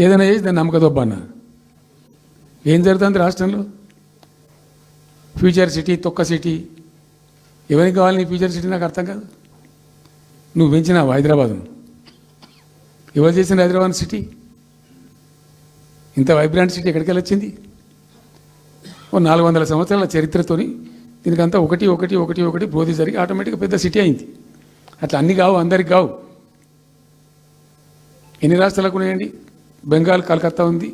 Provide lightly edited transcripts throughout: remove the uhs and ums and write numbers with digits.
ఏదైనా చేసి దాన్ని నమ్మకదొబ్బన్నా. ఏం జరుగుతుంది రాష్ట్రంలో? ఫ్యూచర్ సిటీ, తొక్క సిటీ. ఎవరికి కావాలి నీ ఫ్యూచర్ సిటీ? నాకు అర్థం కాదు. నువ్వు పెంచినావు హైదరాబాద్ను. ఎవరు చేసిన హైదరాబాద్ సిటీ? ఇంత వైబ్రాంట్ సిటీ ఎక్కడికి వచ్చింది? ఓ 400 సంవత్సరాల చరిత్రతోని దీనికంతా ఒకటి ఒకటి ఒకటి ఒకటి బోధి జరిగి ఆటోమేటిక్గా పెద్ద సిటీ అయింది. అట్లా అన్నీ కావు, అందరికి కావు. ఎన్ని రాష్ట్రాలకు ఉన్నాయండి? బెంగాల్ కలకత్తా ఉంది,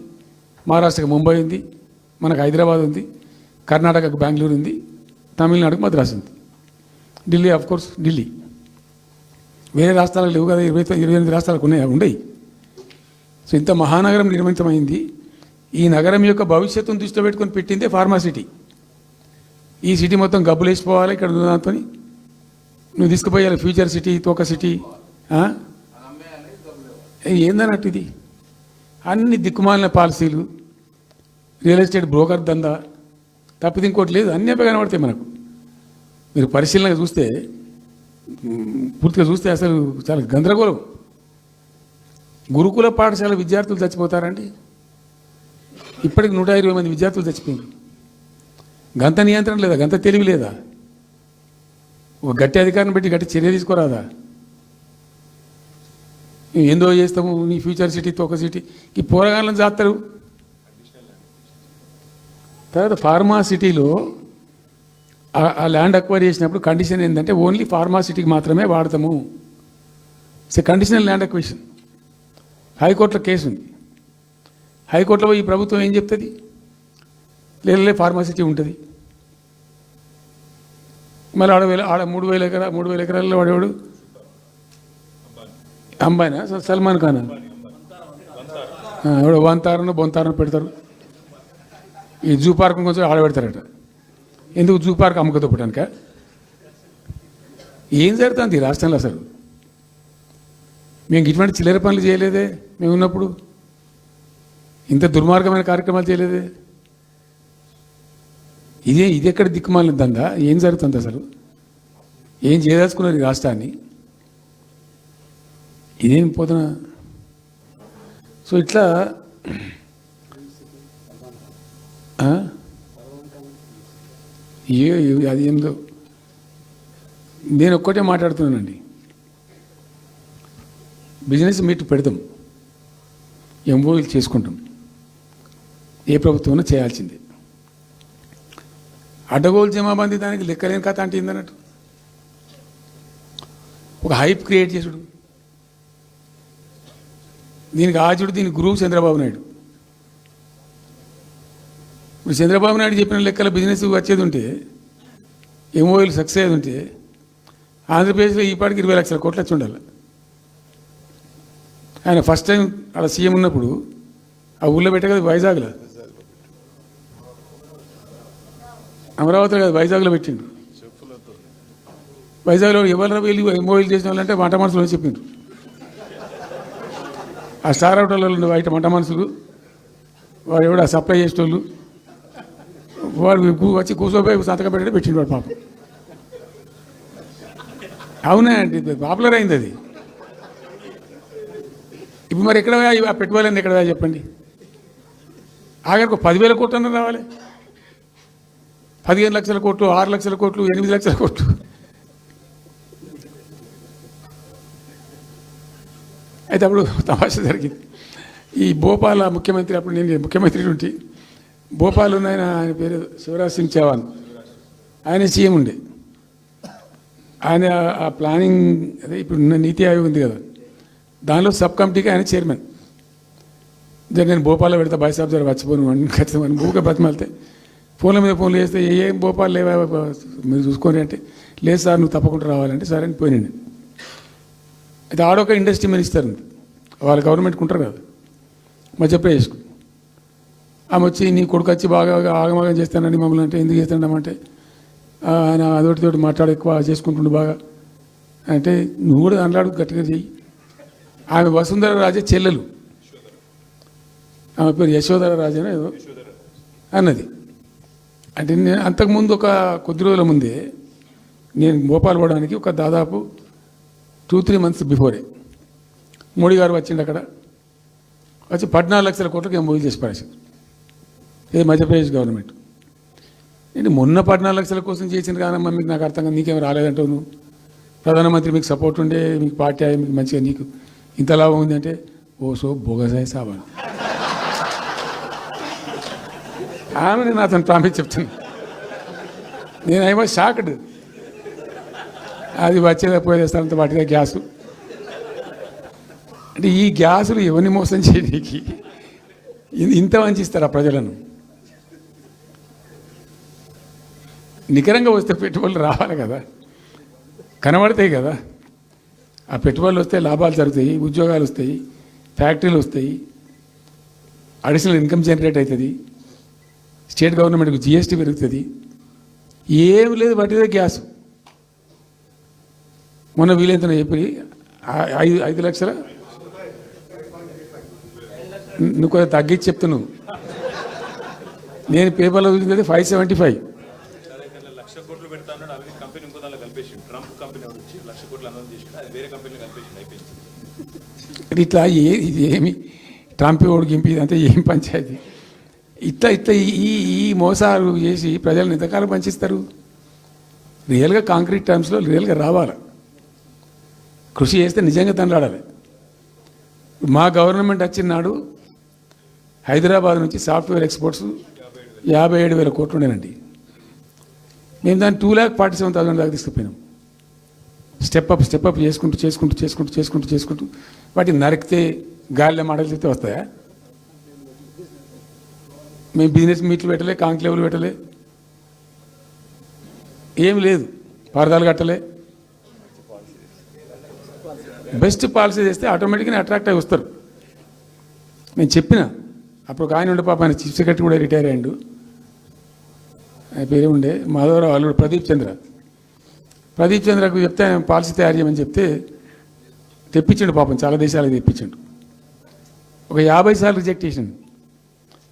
మహారాష్ట్రకు ముంబై ఉంది, మనకు హైదరాబాద్ ఉంది, కర్ణాటకకు బెంగళూరు ఉంది, తమిళనాడుకు మద్రాసు ఉంది, ఢిల్లీ ఆఫ్ కోర్స్ ఢిల్లీ. వేరే రాష్ట్రాలకు లేవు కదా, 28 రాష్ట్రాలకు ఉండయి. సో ఇంత మహానగరం నిర్మితమైంది. ఈ నగరం యొక్క భవిష్యత్తును దృష్టిలో పెట్టుకొని పెట్టిందే ఫార్మాసిటీ. ఈ సిటీ మొత్తం గబ్బులు వేసిపోవాలి ఇక్కడ దాంతో. నువ్వు తీసుకుపోయాలి ఫ్యూచర్ సిటీ, తోక సిటీ. ఏందన్నట్టు ఇది? అన్ని దిక్కుమాలిన పాలసీలు, రియల్ ఎస్టేట్ బ్రోకర్ దందా తప్పితే ఇంకోటి లేదు. అన్నీ కనబడతాయి మనకు. మీరు పరిశీలనగా చూస్తే, పూర్తిగా చూస్తే అసలు చాలా గందరగోళం. గురుకుల పాఠశాల విద్యార్థులు చచ్చిపోతారండి. ఇప్పటికి 120 మంది విద్యార్థులు చచ్చిపోయారు. గంత నియంత్రణ లేదా? గంత తెలివి లేదా? ఒక గట్టి అధికారిని పెట్టి గట్టి చర్య తీసుకోరాదా? ఏందో చేస్తాము నీ ఫ్యూచర్ సిటీ, తోక సిటీ. ఈ పోరగాళ్ళని చేస్తారు. తర్వాత ఫార్మా సిటీలో ఆ ల్యాండ్ అక్వైర్ చేసినప్పుడు కండిషన్ ఏంటంటే ఓన్లీ ఫార్మా సిటీకి మాత్రమే వాడతాము. It's conditional land acquisition. హైకోర్టులో కేసు ఉంది. హైకోర్టులో ఈ ప్రభుత్వం ఏం చెప్తుంది? లేలే ఫార్మాసిటీ ఉంటుంది. మళ్ళీ ఆడ 3,000 ఎకరాల్లో వాడేవాడు అంబాయినా సల్మాన్ ఖాన్ ఎవడో బొంతారను పెడతారు. ఈ జూ పార్క్ కొంచెం ఆడబెడతారట. ఎందుకు? జూ పార్క్ అమ్మకదొప్పటానిక? ఏం జరుగుతుంది ఈ రాష్ట్రంలో అసలు? మేము ఇటువంటి చిల్లర పనులు చేయలేదే మేము ఉన్నప్పుడు. ఇంత దుర్మార్గమైన కార్యక్రమాలు చేయలేదే. ఇది ఎక్కడ దిక్కుమాలిన దందా? ఏం జరుగుతుంది అసలు? ఏం చేయదలుచుకున్నారు ఈ రాష్ట్రాన్ని? ఇదేం పోతున్నా? సో ఇట్లా అది ఏందో. నేను ఒక్కటే మాట్లాడుతున్నానండి. బిజినెస్ మీట్ పెడతాం, ఎంఓయూలు చేసుకుంటాం. ఏ ప్రభుత్వం చేయాల్సిందే. అడ్డగోలు జమాబందీ దానికి లెక్కలేని కథ అంటే ఏందన్నట్టు. ఒక హైప్ క్రియేట్ చేసుడు, దీనికి ఆచుడు, దీనికి గురువు చంద్రబాబు నాయుడు. ఇప్పుడు చంద్రబాబు నాయుడు చెప్పిన లెక్కల బిజినెస్ వచ్చేది ఉంటే, ఎంఓయూలు సక్సెస్ అయ్యేది ఉంటే ఆంధ్రప్రదేశ్లో ఈ పాటికి 20 లక్షల కోట్లు వచ్చి ఉండాలి. ఆయన ఫస్ట్ టైం అలా సీఎం ఉన్నప్పుడు ఆ ఊళ్ళో పెట్టే కదా, వైజాగ్లో, అమరావతిలో కదా, వైజాగ్లో పెట్టిండు. వైజాగ్లో ఎవరు వెళ్ళి ఎంఓయూలు చేసిన వాళ్ళంటే వంట మనుషులు అని చెప్పిండ్రు. ఆ స్టార్ హోటల్లో బయట వంట మనుషులు, వాడు ఎవడు ఆ సప్లై చేసేటోళ్ళు, వాడు వచ్చి కూర్చోపోయి సంతకం పెట్టే పెట్టిండు వాడు పాపం. అవునా అండి, పాపులర్ అయింది అది. ఇప్పుడు మరి ఎక్కడ ఆ పెట్టుబడులన్నీ ఎక్కడ చెప్పండి? ఆఖరికి 10,000 కోట్లు అన్న రావాలి. 15 లక్షల కోట్లు, 6 లక్షల కోట్లు, 8 లక్షల కోట్లు. అయితే అప్పుడు తమాషా జరిగింది. ఈ భోపాల్ ముఖ్యమంత్రి, అప్పుడు నేను ముఖ్యమంత్రి ఉంటే, భోపాల్ ఉన్న ఆయన పేరు శివరాజ్ సింగ్ చౌహాన్, ఆయన సీఎం ఉండే. ఆయన ఆ ప్లానింగ్, అదే ఇప్పుడు నీతి ఆయోగ్ ఉంది కదా, దానిలో సబ్ కమిటీకి ఆయన చైర్మన్. నేను భోపాల్లో పెడతా బాయ్సాబ్ జర వచ్చిపోను అని ఖచ్చితంగా భూగా బతిమాలితే ఫోన్ల మీద ఫోన్లు చేస్తే ఏం భోపాల్ లేవా మీరు చూసుకొని అంటే, లేదు సార్ నువ్వు తప్పకుండా రావాలంటే సరే అని పోయినండి. అయితే ఆడొక ఇండస్ట్రీ మినిస్టర్ ఉంది, వాళ్ళ గవర్నమెంట్కి ఉంటారు కదా, మధ్యప్రదేశ్కు. ఆమె వచ్చి నీ కొడుకు వచ్చి బాగా ఆగమాగం చేస్తానని మమ్మల్ని అంటే, ఎందుకు చేస్తాడమంటే ఆయన అదొకటితోటి మాట్లాడి ఎక్కువ చేసుకుంటుండు బాగా అంటే, నువ్వు కూడా అన్నాడు గట్టిగా చెయ్యి. ఆమె వసుంధర రాజే చెల్లెలు, ఆమె పేరు యశోధర రాజేనా ఏదో అన్నది. అంటే నేను అంతకుముందు ఒక కొద్ది రోజుల ముందే నేను భోపాల్ పోవడానికి ఒక దాదాపు 2-3 మంత్స్ బిఫోరే మోడీ గారు వచ్చిండు. అక్కడ వచ్చి 14 లక్షల కోట్లకి ఏం చేసి పడేసారు. ఇది మధ్యప్రదేశ్ గవర్నమెంట్. నేను మొన్న 14 లక్షల కోసం చేసిన కానమ్మా, మీకు నాకు అర్థం కాదు, నీకేం రాలేదంటావు నువ్వు. ప్రధానమంత్రి మీకు సపోర్ట్ ఉండే, మీకు పార్టీ అయ్యి మీకు మంచిగా నీకు ఇంత లాభం ఉంది అంటే ఓ సో బోగసాయి సాబా ఆమె నేను అతను ప్రామిస్ చెప్తాను. నేను ఐ వాజ్ షాక్డ్. అది వచ్చేదా పోయేస్తానంత వాటిగా గ్యాసు అంటే ఈ గ్యాసులు ఎవరిని మోసం చేయడానికి ఇంత వంచిస్తారా ప్రజలను? నికరంగా వస్తే పెట్టుబడులు రావాలి కదా, కనబడతాయి కదా. ఆ పెట్టుబడులు వస్తే లాభాలు జరుగుతాయి, ఉద్యోగాలు వస్తాయి, ఫ్యాక్టరీలు వస్తాయి, అడిషనల్ ఇన్కమ్ జనరేట్ అవుతుంది, స్టేట్ గవర్నమెంట్కి జిఎస్టీ పెరుగుతుంది. ఏం లేదు, వాటిదే గ్యాస్. మొన్న వీలైతే చెప్పి 5 లక్షల నువ్వు కొంచెం తగ్గించి చెప్తున్నావు. నేను పేపర్లో చూసింది 575. ఇట్లా ఇది ఏమి ట్రంప్ ఓడికి గింపి ఇదంతా ఏం పంచాయతీ? ఇట్లా ఇట్లా ఈ మోసాలు చేసి ప్రజలను ఎంతకాలం పంచిస్తారు? రియల్గా కాంక్రీట్ టర్మ్స్లో రియల్గా రావాలి, కృషి చేస్తే నిజంగా తండ్రాడాలి. మా గవర్నమెంట్ వచ్చిన నాడు హైదరాబాద్ నుంచి సాఫ్ట్వేర్ ఎక్స్పోర్ట్స్ 57,000 కోట్లు ఉండేనండి. మేము దాన్ని 2,47,000 దాకా తీసుకుపోయినాం. స్టెప్ అప్ చేసుకుంటూ వాటిని నరికితే గాలిలో మాటలు చెప్తే వస్తాయా? మేము బిజినెస్ మీట్లు పెట్టలే, కాంక్లేవ్లు పెట్టలే, ఏం లేదు, పరదాలు కట్టలే. బెస్ట్ పాలసీ చేస్తే ఆటోమేటిక్గా అట్రాక్ట్ అయి వస్తారు. నేను చెప్పిన అప్పుడు ఒక ఆయన ఉండే, పాప ఆయన చీఫ్ సెక్రటరీ కూడా రిటైర్ అయ్యాడు, ఆయన పేరే ఉండే మాధవరావు అల్లుడు ప్రదీప్ చంద్రకు చెప్తే ఆయన పాలసీ తయారు చేయమని చెప్తే తెప్పించండు. పాపం చాలా దేశాలకు తెప్పించండు. ఒక 50 సార్లు రిజెక్ట్ చేసిండు.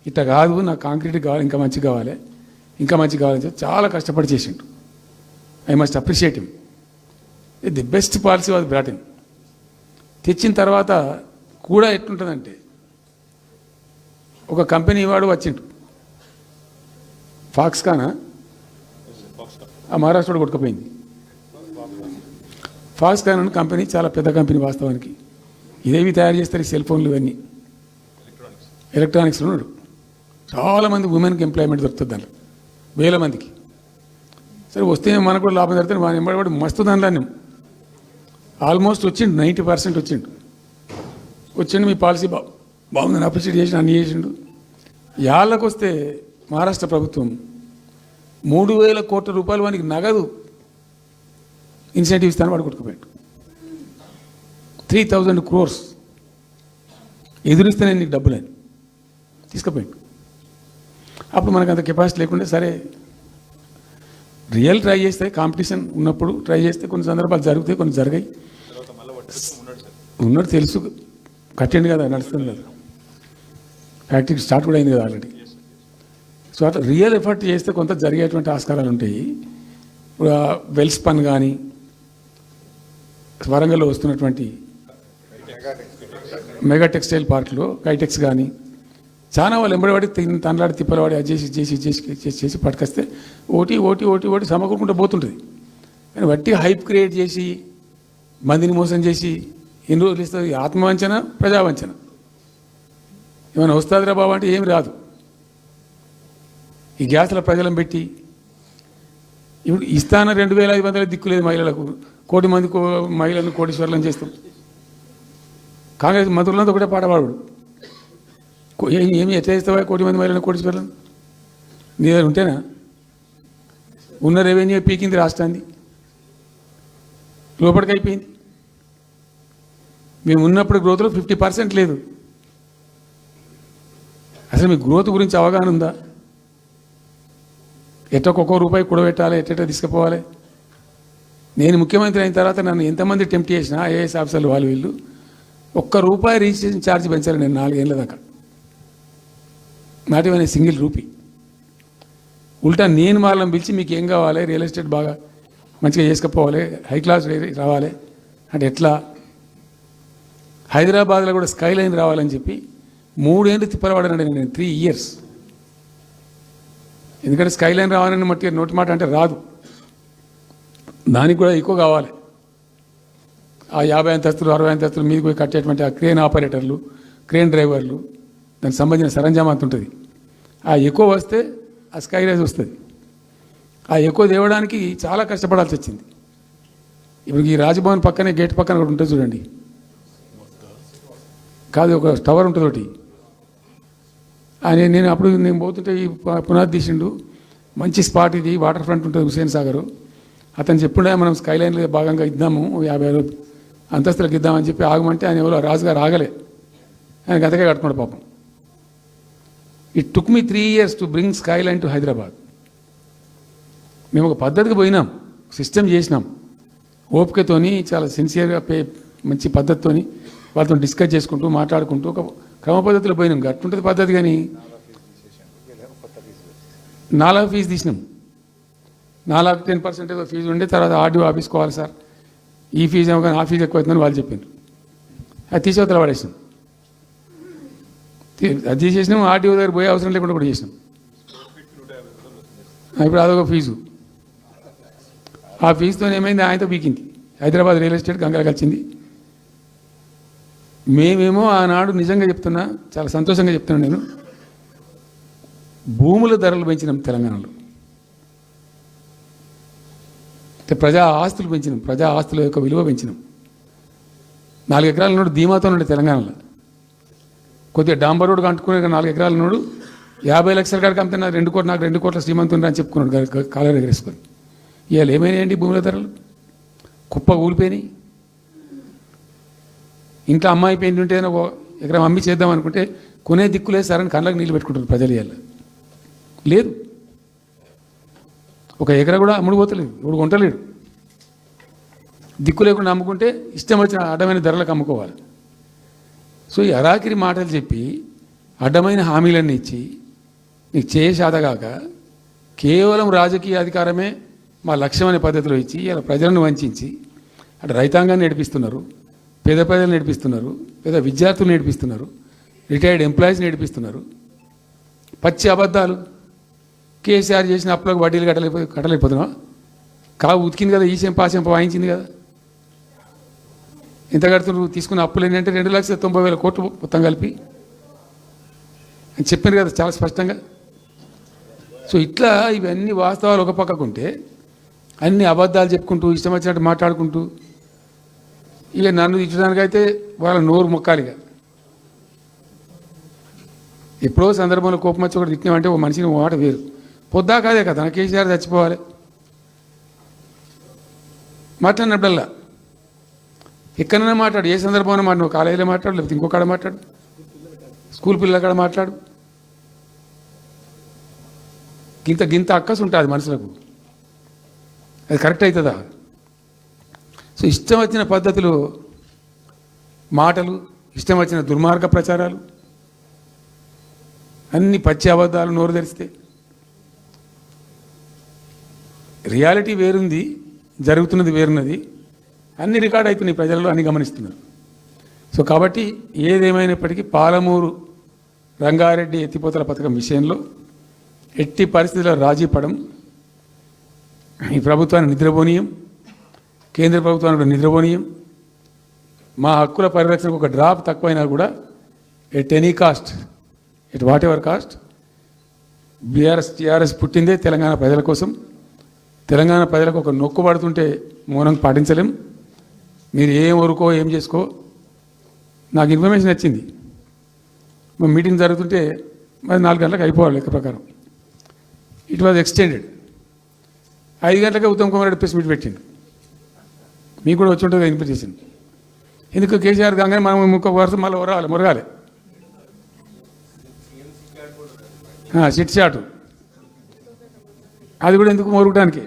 ఇట్లా కాదు, నాకు కాంక్రీట్ కావాలి, ఇంకా మంచిగా కావాలని చెప్పి చాలా కష్టపడి చేసిండు. I must appreciate him. The best policy was brought in. తెచ్చిన తర్వాత కూడా ఎట్లుంటుందంటే, ఒక కంపెనీ వాడు వచ్చిండు, ఫాక్స్కానా ఆ మహారాష్ట్రలో కొట్టుకుపోయింది. ఫాక్స్కాన్ అనే కంపెనీ చాలా పెద్ద కంపెనీ వాస్తవానికి. ఇదేవి తయారు చేస్తారు, సెల్ ఫోన్లు ఇవన్నీ ఎలక్ట్రానిక్స్లో ఉన్నాడు. చాలామంది ఉమెన్కి ఎంప్లాయ్మెంట్ దొరుకుతుంది దాంట్లో, 1000 మందికి. సరే వస్తే మనకు కూడా లాభం జరుగుతుంది. మన ఎంబడి మస్తు దానిలో ఆల్మోస్ట్ వచ్చిండు, 90% వచ్చిండు. మీ పాలసీ బాగుందని అప్రిషియేట్ చేసి అన్ని చేసిండు. యాళ్ళకు వస్తే మహారాష్ట్ర ప్రభుత్వం 3,000 కోట్ల రూపాయలు వానికి నగదు ఇన్సెంటివ్ ఇస్తాను, వాడు కొట్టుకుపోయాడు. 3,000 crores ఎదురిస్తేనే నీకు డబ్బులని తీసుకుపోయాడు. అప్పుడు మనకు అంత కెపాసిటీ లేకుండా, సరే రియల్ ట్రై చేస్తే, కాంపిటీషన్ ఉన్నప్పుడు ట్రై చేస్తే కొన్ని సందర్భాలు జరుగుతాయి, కొన్ని జరిగాయి. ఉన్నట్టు తెలుసు, కట్టండి కదా, నడుస్తుంది కదా, ఫ్యాక్టరీ స్టార్ట్ కూడా అయింది కదా ఆల్రెడీ. సో అట్లా రియల్ ఎఫర్ట్ చేస్తే కొంత జరిగేటువంటి ఆస్కారాలు ఉంటాయి. ఇప్పుడు వెల్స్పన్ కానీ, వరంగల్లో వస్తున్నటువంటి మెగా టెక్స్టైల్ పార్క్లో కైటెక్స్ కానీ, చాలా వాళ్ళు ఎంబడివాడి తనలాడి తిప్పలవాడి అది చేసి పట్టుకొస్తే ఓటి సమకూరుకుంటూ పోతుంటుంది. కానీ వట్టి హైప్ క్రియేట్ చేసి మందిని మోసం చేసి ఎన్ని రోజులు ఇస్తుంది? ఆత్మవంచన, ప్రజావంచన. ఏమైనా వస్తుందిరా బాబు అంటే ఏమి రాదు. ఈ గ్యాస్ల ప్రజలను పెట్టి ఇప్పుడు ఇస్తాన 2,500 దిక్కులేదు మహిళలకు, 1 కోటి మంది మహిళలను కోటీశ్వర్లను చేస్తాం. కాంగ్రెస్ మంత్రులంతా ఒకటే పాట పాడు, ఏమి ఎట్లా చేస్తావా 1 కోటి మంది మహిళలను కోటీశ్వర్లను? నీ దగ్గర ఉంటేనా? ఉన్న రెవెన్యూ పీకింది రాష్ట్రాన్ని, లోపలికి అయిపోయింది. మేము ఉన్నప్పుడు గ్రోత్లో 50% లేదు. అసలు మీ గ్రోత్ గురించి అవగాహన ఉందా? ఒక్కొక్క రూపాయి కూడబెట్టాలి, ఎట్ట తీసుకుపోవాలి? నేను ముఖ్యమంత్రి అయిన తర్వాత నన్ను ఎంతమంది టెంప్ట్ చేసినా, ఐఏఎస్ ఆఫీసర్లు వాళ్ళు వీళ్ళు, ₹1 రిజిస్ట్రేషన్ ఛార్జ్ పెంచాలి నేను 4 ఏళ్ళ దాకా. Not even single rupee. ఉల్టా నేను వాళ్ళని పిలిచి మీకు ఏం కావాలి, రియల్ ఎస్టేట్ బాగా మంచిగా చేసుకుపోవాలి, హై క్లాస్ రావాలి అంటే ఎట్లా? హైదరాబాద్లో కూడా స్కై లైన్ రావాలని చెప్పి 3 ఏళ్ళు తిప్పలవాడానండి నేను 3 years. ఎందుకంటే స్కై లైన్ రావాలని మట్టి నోటి మాట అంటే రాదు, దానికి కూడా ఎక్కువ కావాలి. ఆ 50 అంతస్తులు 60 అంతస్తులు మీదకి పోయి కట్టేటువంటి ఆ క్రేన్ ఆపరేటర్లు, క్రేన్ డ్రైవర్లు, దానికి సంబంధించిన సరంజామా అంత ఉంటుంది. ఆ ఎక్కువ వస్తే ఆ స్కై రైజ్ వస్తుంది. ఆ ఎక్కువ తేవడానికి చాలా కష్టపడాల్సి వచ్చింది. ఇప్పుడు ఈ రాజభవన్ పక్కనే గేట్ పక్కన ఒకటి ఉంటుంది చూడండి, కాదు ఒక టవర్ ఉంటుంది ఒకటి. నేను అప్పుడు నేను పోతుంటే ఈ పునాది తీసిండు, మంచి స్పాట్ ఇది, వాటర్ ఫ్రంట్ ఉంటుంది హుసేన్ సాగర్. అతను చెప్పుండే మనం స్కై లైన్లో భాగంగా ఇద్దాము 50 అంతస్తులకు ఇద్దామని చెప్పి ఆగమంటే ఆయన ఎవరో రాజుగారు ఆగలే, ఆయన గతకే కట్టుకున్నాడు పాపం. It took me 3 years to bring sky line to Hyderabad. మేము ఒక పద్ధతికి పోయినాం, సిస్టమ్ చేసినాం, ఓపికతోని చాలా సిన్సియర్గా మంచి పద్ధతితోని వాళ్ళతో డిస్కస్ చేసుకుంటూ మాట్లాడుకుంటూ ఒక క్రమ పద్ధతిలో పోయినాం. గట్టుంటుంది పద్ధతి. కానీ 4 ఫీజు తీసినాం. 10% ఏదో ఫీజు ఉండే, తర్వాత ఆర్డీఓ ఆఫీసుకోవాలి సార్, ఈ ఫీజు ఏమో కానీ ఆ ఫీజు ఎక్కువ అవుతుందని వాళ్ళు చెప్పారు. అది తీసేవతల పడేసినాం. అది తీసేసినాం, ఆర్డీఓ దగ్గర పోయే అవసరం లేకుండా కూడా చేసినాం. ఇప్పుడు అదొక ఫీజు. ఆ ఫీజుతో ఏమైంది, ఆయనతో పీకింది. హైదరాబాద్ రియల్ ఎస్టేట్ గంగలు కలిసింది. మేమేమో ఆనాడు నిజంగా చెప్తున్నా, చాలా సంతోషంగా చెప్తున్నాను నేను, భూముల ధరలు పెంచినాం తెలంగాణలో. ప్రజా ఆస్తులు పెంచినాం, ప్రజా ఆస్తుల యొక్క విలువ పెంచినాం. 4 ఎకరాల నోడు ధీమాతో ఉండే తెలంగాణలో. కొద్దిగా డాంబర్ రోడ్డు అంటుకునే 4 ఎకరాల నోడు 50 లక్షల కాడికి అమ్మితే నాకు 2 కోట్ల శ్రీమంతుని అని చెప్పుకున్నాడు కాలర్ ఎగరేసుకొని. ఇవాళ ఏమైనాయండి భూముల ధరలు? కుప్ప ఊలిపోయినాయి. ఇంట్లో అమ్మాయి పెయింట్ ఉంటే ఒక ఎకరం అమ్మి చేద్దాం అనుకుంటే కొనే దిక్కులేదు సార్ అని కళ్ళకి నీళ్ళు పెట్టుకుంటారు ప్రజలు. ఇవాళ లేదు, ఒక ఎకరా కూడా అమ్ముడు పోతలేదు, ఇప్పుడు కొంటలేడు. దిక్కు లేకుండా అమ్ముకుంటే ఇష్టం వచ్చిన అడ్డమైన ధరలకు అమ్ముకోవాలి. సో ఈ అరాకిరి మాటలు చెప్పి అడ్డమైన హామీలన్నీ ఇచ్చి నీకు చేసాదగాక కేవలం రాజకీయ అధికారమే మా లక్ష్యం అనే పద్ధతిలో ఇచ్చి ఇలా ప్రజలను వంచి అటు రైతాంగాన్ని నేర్పిస్తున్నారు, పేద ప్రజలు నేర్పిస్తున్నారు, పేద విద్యార్థులు నేర్పిస్తున్నారు, రిటైర్డ్ ఎంప్లాయీస్ నేర్పిస్తున్నారు. పచ్చి అబద్ధాలు. కేసీఆర్ చేసిన అప్పులకు వడ్డీలు కట్టలేకపోతున్నావా? కావు ఉతికింది కదా, ఈ చెంప ఆ చెంప వాయించింది కదా. ఎంత కడుతున్నారు? తీసుకున్న అప్పులు ఏంటంటే 2,90,000 కోట్లు మొత్తం కలిపి అని చెప్పాను కదా చాలా స్పష్టంగా. సో ఇట్లా ఇవన్నీ వాస్తవాలు ఒక పక్కకుంటే అన్ని అబద్ధాలు చెప్పుకుంటూ ఇష్టం వచ్చినట్టు మాట్లాడుకుంటూ ఇక నన్ను ఇచ్చడానికైతే వాళ్ళ నోరు మొక్కాలిగా. ఎప్పుడో సందర్భంలో కోపం వచ్చి ఒకటి తిట్టినామంటే ఒక మనిషిని మాట వేరు. పొద్దా కాదే కదా, నా కేసీఆర్ చచ్చిపోవాలి మాట్లాడినప్పుడల్లా ఎక్కడైనా మాట్లాడు, ఏ సందర్భంలో మాట, నువ్వు కాలేజీలో మాట్లాడు, లేకపోతే ఇంకో కాడ మాట్లాడు, స్కూల్ పిల్లల కాడ మాట్లాడు. గింత అక్కసు ఉంటుంది మనుషులకు, అది కరెక్ట్ అవుతుందా? సో ఇష్టం వచ్చిన పద్ధతులు, మాటలు, ఇష్టం వచ్చిన దుర్మార్గ ప్రచారాలు, అన్ని పచ్చి అబద్ధాలు నోరు తెరిస్తే. రియాలిటీ వేరుంది, జరుగుతున్నది వేరున్నది, అన్ని రికార్డ్ అవుతున్నాయి, ప్రజలలో అన్ని గమనిస్తున్నారు. సో కాబట్టి ఏదేమైనప్పటికీ పాలమూరు రంగారెడ్డి ఎత్తిపోతల పథకం విషయంలో ఎట్టి పరిస్థితుల్లో రాజీ పడం. ఈ ప్రభుత్వాన్ని నిద్రపోనీయం, కేంద్ర ప్రభుత్వాన్ని కూడా నిద్రపోనీయం. మా హక్కుల పరిరక్షణకు ఒక డ్రాప్ తక్కువైనా కూడా at any cost, at whatever cost, TRS పుట్టిందే తెలంగాణ ప్రజల కోసం. తెలంగాణ ప్రజలకు ఒక నొక్కు పడుతుంటే మౌనం పాటించలేం. మీరు ఏం ఊరుకో ఏం చేసుకో. నాకు ఇన్ఫర్మేషన్ వచ్చింది, మా మీటింగ్ జరుగుతుంటే మరి 4 గంటలకు అయిపోవాలి లెక్క ప్రకారం. It was extended. 5 గంటలకే ఉత్తమ్ కుమార్ రెడ్డి ప్రెస్ మీట్ పెట్టిండు. మీకు కూడా వచ్చి ఉంటుంది ఇన్విటేషన్. ఎందుకు కేసీఆర్ కాగానే మనం ఇంకొక వరుస మళ్ళీ మురగాలి చిట్ చాటు, అది కూడా ఎందుకు మొరగడానికి?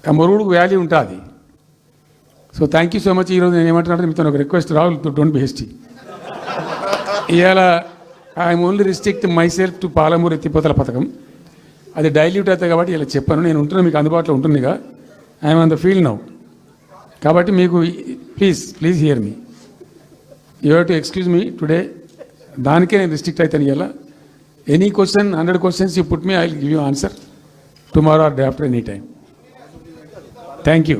ఆ మొరుగుడుకు వాల్యూ ఉంటుంది. So thank you so much. ఈరోజు నేను ఏమంటున్నాను, మీతో ఒక request, Rahul don't be hasty. ఇవాళ I'm only restrict my self to Palamuru ఎత్తిపోతల పథకం. అది డైల్యూట్ అవుతుంది కాబట్టి ఇలా చెప్పాను. నేను ఉంటున్నా, మీకు అందుబాటులో ఉంటుందిగా. I'm on the field now. కాబట్టి మీకు please here me. You have to excuse me today. దానికే నేను రిస్ట్రిక్ట్ అవుతాను ఇలా. Any question 100 questions you put me, I will give you answer tomorrow or day after, any time. Thank you.